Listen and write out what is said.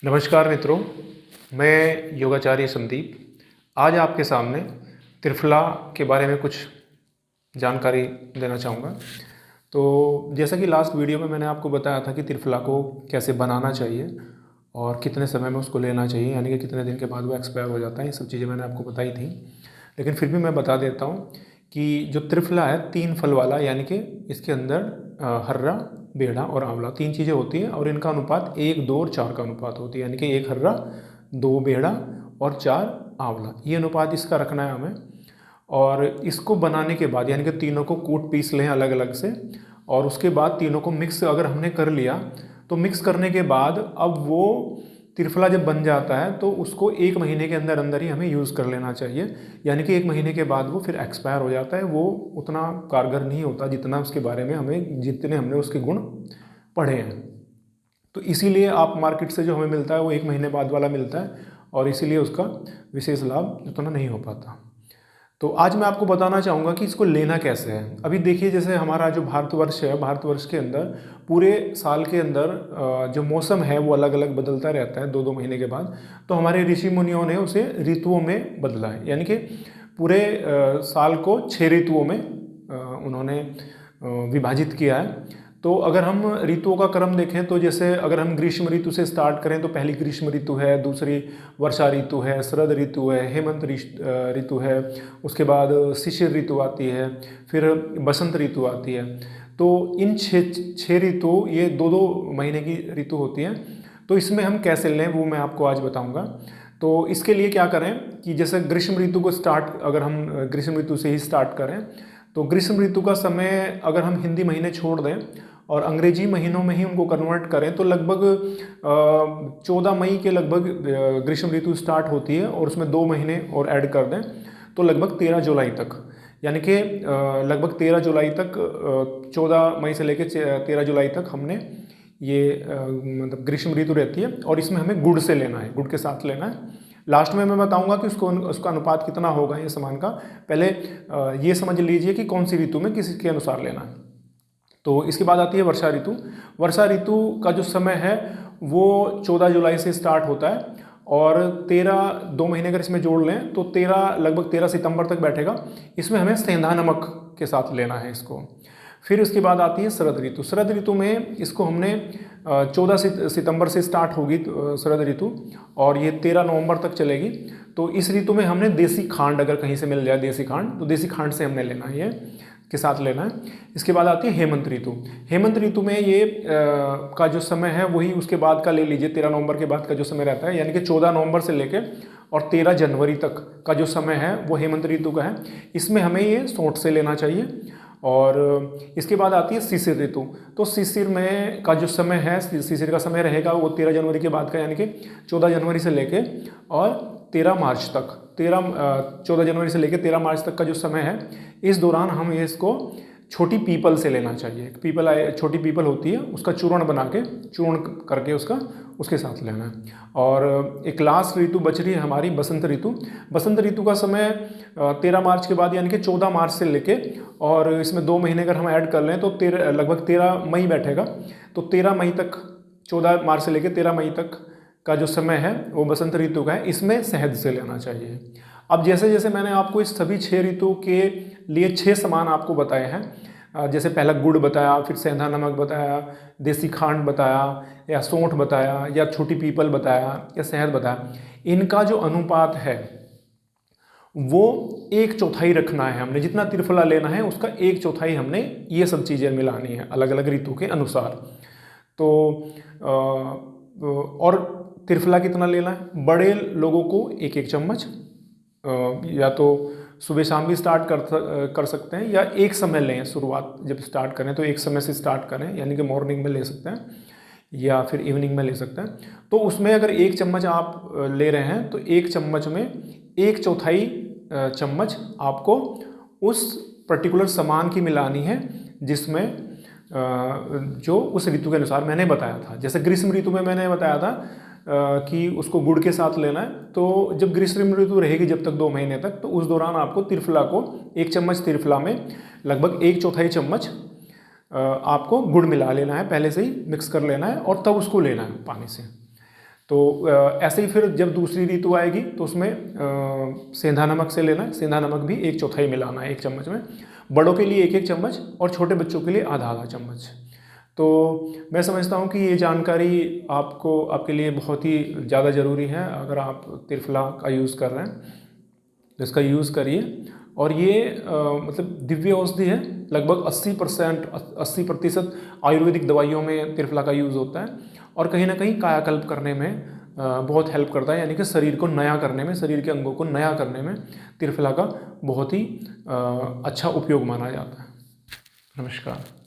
नमस्कार मित्रों, मैं योगाचार्य संदीप आज आपके सामने त्रिफला के बारे में कुछ जानकारी देना चाहूँगा। तो जैसा कि लास्ट वीडियो में मैंने आपको बताया था कि त्रिफला को कैसे बनाना चाहिए और कितने समय में उसको लेना चाहिए, यानी कि कितने दिन के बाद वो एक्सपायर हो जाता है। ये सब चीज़ें मैंने आपको बताई थी, लेकिन फिर भी मैं बता देता हूँ कि जो त्रिफला है 3 फल वाला, यानी कि इसके अंदर हर्रा, बेड़ा और आंवला 3 चीज़ें होती हैं और इनका अनुपात 1, 2 और 4 का अनुपात होती है, यानी कि 1 हर्रा, 2 बेड़ा और 4 आंवला। ये अनुपात इसका रखना है हमें। और इसको बनाने के बाद यानी कि तीनों को कूट पीस लें अलग अलग से, और उसके बाद तीनों को मिक्स अगर हमने कर लिया तो मिक्स करने के बाद अब वो त्रिफला जब बन जाता है तो उसको 1 महीने के अंदर अंदर ही हमें यूज़ कर लेना चाहिए। यानी कि 1 महीने के बाद वो फिर एक्सपायर हो जाता है, वो उतना कारगर नहीं होता जितना उसके बारे में जितने हमने उसके गुण पढ़े हैं। तो इसीलिए आप मार्केट से जो हमें मिलता है वो 1 महीने बाद वाला मिलता है और इसीलिए उसका विशेष लाभ उतना नहीं हो पाता। तो आज मैं आपको बताना चाहूँगा कि इसको लेना कैसे है। अभी देखिए, जैसे हमारा जो भारतवर्ष है, भारतवर्ष के अंदर पूरे साल के अंदर जो मौसम है वो अलग अलग बदलता रहता है 2-2 महीने के बाद। तो हमारे ऋषि मुनियों ने उसे ऋतुओं में बदला है, यानी कि पूरे साल को 6 ऋतुओं में उन्होंने विभाजित किया है। तो अगर हम ऋतुओं का क्रम देखें तो जैसे अगर हम ग्रीष्म ऋतु से स्टार्ट करें तो पहली ग्रीष्म ऋतु है, दूसरी वर्षा ऋतु है, शरद ऋतु है, हेमंत ऋतु है, उसके बाद शिशिर ऋतु आती है, फिर बसंत ऋतु आती है। तो इन छः ऋतु ये 2-2 महीने की ऋतु होती है। तो इसमें हम कैसे लें वो मैं आपको आज बताऊंगा। तो इसके लिए क्या करें कि जैसे ग्रीष्म ऋतु को अगर हम ग्रीष्म ऋतु से ही स्टार्ट करें तो ग्रीष्म ऋतु का समय अगर हम हिंदी महीने छोड़ दें और अंग्रेजी महीनों में ही उनको कन्वर्ट करें तो लगभग 14 मई के लगभग ग्रीष्म ऋतु स्टार्ट होती है, और उसमें 2 महीने और ऐड कर दें तो लगभग 13 जुलाई तक, यानी कि लगभग 13 जुलाई तक, 14 मई से लेकर 13 जुलाई तक हमने ये मतलब ग्रीष्म ऋतु रहती है। और इसमें हमें गुड़ से लेना है, गुड़ के साथ लेना है। लास्ट में मैं बताऊंगा कि उसका अनुपात कितना होगा ये सामान का। पहले ये समझ लीजिए कि कौन सी ऋतु में किस के अनुसार लेना है। तो इसके बाद आती है वर्षा ऋतु। वर्षा ऋतु का जो समय है वो 14 जुलाई से स्टार्ट होता है और 2 महीने अगर इसमें जोड़ लें तो लगभग 13 सितंबर तक बैठेगा। इसमें हमें सेंधा नमक के साथ लेना है इसको। फिर उसके बाद आती है शरद ऋतु। शरद ऋतु में इसको हमने 14 सितंबर से स्टार्ट होगी शरद ऋतु और ये 13 नवंबर तक चलेगी। तो इस ऋतु में हमने देसी खांड, अगर कहीं से मिल जाए देसी खांड, तो देसी खांड से हमने लेना है, ये के साथ लेना है। इसके बाद आती है हेमंत ऋतु। हेमंत ऋतु में ये का जो समय है वही उसके बाद का ले लीजिए, 13 नवंबर के बाद का जो समय रहता है, यानी कि 14 नवंबर से लेके और 13 जनवरी तक का जो समय है वो हेमंत ऋतु का है। इसमें हमें ये सोंठ से लेना चाहिए। और इसके बाद आती है शिशिर ऋतु। तो शिशिर में का जो समय है, शिशिर का समय रहेगा वो 13 जनवरी के बाद का, यानी कि 14 जनवरी से लेके और 13 मार्च तक, 14 जनवरी से लेकर 13 मार्च तक का जो समय है, इस दौरान हम इसको छोटी पीपल से लेना चाहिए। छोटी पीपल होती है, उसका चूर्ण बना के, चूर्ण करके उसके साथ लेना है। और एक लास्ट ऋतु बच रही है हमारी बसंत ऋतु। बसंत ऋतु का समय 13 मार्च के बाद, यानी कि 14 मार्च से लेके, और इसमें 2 महीने अगर हम ऐड कर लें तो लगभग 13 मई बैठेगा। तो 13 मई तक, 14 मार्च से लेकर 13 मई तक का जो समय है वो बसंत ऋतु का है। इसमें शहद से लेना चाहिए। अब जैसे जैसे मैंने आपको इस सभी 6 ऋतु के लिए 6 सामान आपको बताए हैं, जैसे पहला गुड़ बताया, फिर सेंधा नमक बताया, देसी खांड बताया, या सौंठ बताया, या छोटी पीपल बताया, या शहद बताया, इनका जो अनुपात है वो 1/4 रखना है हमने। जितना त्रिफला लेना है उसका 1/4 हमने ये सब चीज़ें मिलानी है अलग अलग ऋतु के अनुसार। तो और त्रिफला कितना लेना है? बड़े लोगों को 1-1 चम्मच, या तो सुबह शाम भी स्टार्ट कर सकते हैं, या एक समय लें। शुरुआत जब स्टार्ट करें तो एक समय से स्टार्ट करें, यानी कि मॉर्निंग में ले सकते हैं या फिर इवनिंग में ले सकते हैं। तो उसमें अगर 1 चम्मच आप ले रहे हैं तो 1 चम्मच में 1/4 चम्मच आपको उस पर्टिकुलर सामान की मिलानी है जिसमें जो उस ऋतु के अनुसार मैंने बताया था। जैसे ग्रीष्म ऋतु में मैंने बताया था कि उसको गुड़ के साथ लेना है। तो जब ग्रीष्म ऋतु रहेगी जब तक 2 महीने तक, तो उस दौरान आपको त्रिफला को 1 चम्मच त्रिफला में लगभग 1/4 चम्मच आपको गुड़ मिला लेना है, पहले से ही मिक्स कर लेना है और तब उसको लेना है पानी से। तो ऐसे ही फिर जब दूसरी ऋतु आएगी तो उसमें सेंधा नमक से लेना है, सेंधा नमक भी 1/4 मिलाना है 1 चम्मच में, बड़ों के लिए 1-1 चम्मच और छोटे बच्चों के लिए आधा-आधा चम्मच। तो मैं समझता हूँ कि ये जानकारी आपको आपके लिए बहुत ही ज़्यादा ज़रूरी है। अगर आप त्रिफला का यूज़ कर रहे हैं तो इसका यूज़ करिए। और ये मतलब दिव्य औषधि है, लगभग 80% आयुर्वेदिक दवाइयों में त्रिफला का यूज़ होता है और कहीं ना कहीं कायाकल्प करने में बहुत हेल्प करता है, यानी कि शरीर को नया करने में, शरीर के अंगों को नया करने में त्रिफला का बहुत ही अच्छा उपयोग माना जाता है। नमस्कार।